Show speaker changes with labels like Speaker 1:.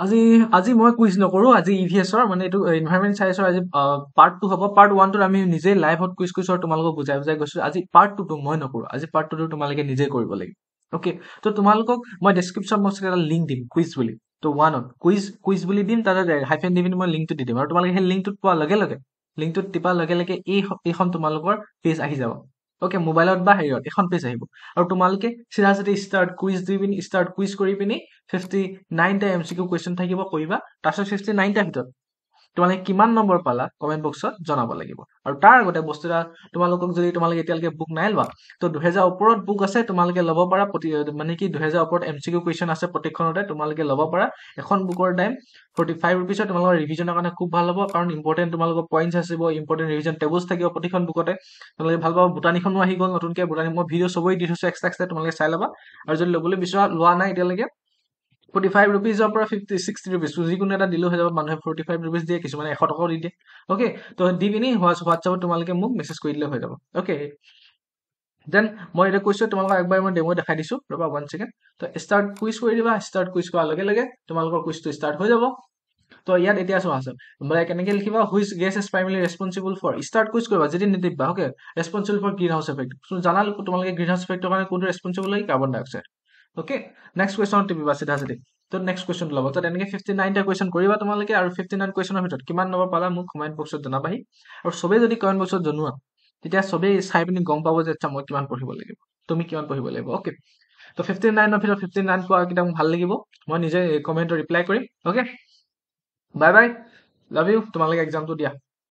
Speaker 1: আজি আজি মই কুইজ নকৰো আজি ইভিএছৰ মানে এইটো এনভাইৰনমেন্ট সায়েন্সৰ আজি পাৰ্ট 2 হ'ব পাৰ্ট 1 টোত আমি নিজে লাইভত কুইজ কুইজৰ তোমালোকক বুজাই বুজাই গৈছো আজি পাৰ্ট 2 টো মই নকৰো আজি পাৰ্ট 2 টো তোমালোকে নিজে কৰিব লাগিব ওকে তো তোমালোকক মই ডেসক্ৰিপচন বক্সত এটা লিংক দিম কুইজ বুলি তো ওৱানত কুইজ বুলি দিম তাতে হাইফেন দি পিনি মই লিংকটো দি দিম আৰু তোমালোকে সেই লিংকটোত পোৱাৰ লগে লগে লিংকটোত টিপাৰ লগে লগে এইখন তোমালোকৰ পেজ আহি যাব ওকে মোবাইলত বা হেৰিয়ত এখন পেজ আহিব আৰু তোমালোকে চিধা চিধি ষ্টাৰ্ট কুইজ কৰি পিনি 59টা এমসিকিউ কুৱেশ্যন থাকিব কৰিবা তাৰপিছত 59টা ভিতৰত তোমালোকে কিমান নম্বৰ পালা কমেন্ট বক্সত জনাব লাগিব আৰু তাৰ আগতে বস্তু এটা তোমালোকক যদি তোমালোকে এতিয়ালৈকে বুক নাই লোৱা তো 2000 ওপৰত বুক আছে তোমালোকে ল'ব পাৰা মানে কি 2000 ওপৰত এমসিকিউ কুৱেশ্যন আছে প্ৰতিখনতে তোমালোকে ল'ব পাৰা এখন বুকৰ দাম 45 ৰুপিছত তোমালোকৰ ৰিভিজনৰ কাৰণে খুব ভাল হ'ব কাৰণ ইম্পৰ্টেন্ট তোমালোকৰ পইণ্টছ আহিব ইম্পৰ্টেন্ট ৰিভিজন টেবলছ থাকিব প্ৰতিখন বুকতে তোমালোকে ভাল পাব বুটানীখনো আহি গ'ল নতুনকৈ বুটানী মই ভিডিঅ' চবই দি থৈছো এক্সট্ৰা তোমালোকে চাই ল'বা আৰু যদি ল'বলৈ বিচৰা লোৱা নাই এতিয়ালৈকে 45 ৰুপিজৰ পৰা 60 ৰুপিজ যিকোনো এটা দিলেও হৈ যাব মানুহে 45 ৰুপিজ দিয়ে কিছুমানে 100 টকাও দি দিয়ে ওকে তো দি পিনি হোৱাটছআপত তোমালোকে মোক মেছেজ কৰি দিলে হৈ যাব ওকে দেন মই এটা কৈছো তোমালোকক একবাৰ মই ডেমো দেখাই দিছো ৰবা 1 সেকেন্ড তো ষ্টাৰ্ট কুইজ কৰি দিবা ষ্টাৰ্ট কুইজ কৰাৰ লগে লগে তোমালোকৰ কুইজটো ষ্টাৰ্ট হৈ যাব তো ইয়াত এতিয়া চোৱা আছে মানে কেনেকৈ লিখিবা which gas is primarily responsible for start quiz কৰিবা যদি নিদিবা okay responsible for green house effect জানা তোমালোকে গ্ৰীণ হাউস এফেক্টৰ কাৰণে কোনটো ৰেসপন্সিবল হয় carbon dioxide okay next question টিপিবা চিধা চিধি তো নেক্সট কুৱেশ্যন ল'ব তো তেনেকৈ 59টা কুৱেশ্যন কৰিবা তোমালোকে আৰু 59 কুৱেশ্যনৰ ভিতৰত কিমান নম্বৰ পালা মোক কমেণ্ট বক্সত জনাবাহি আৰু চবেই যদি কমেণ্ট বক্সত জনোৱা তেতিয়া চবেই চাই পিনি গম পাব যে আচ্ছা মই কিমান পঢ়িব লাগিব তুমি কিমান পঢ়িব লাগিব ওকে তো 59ৰ ভিতৰত 59 পোৱা কেইটা মোক ভাল লাগিব মই নিজে কমেণ্টত ৰিপ্লাই কৰিম okay bye bye love you তোমালোকে এক্সামটো দিয়া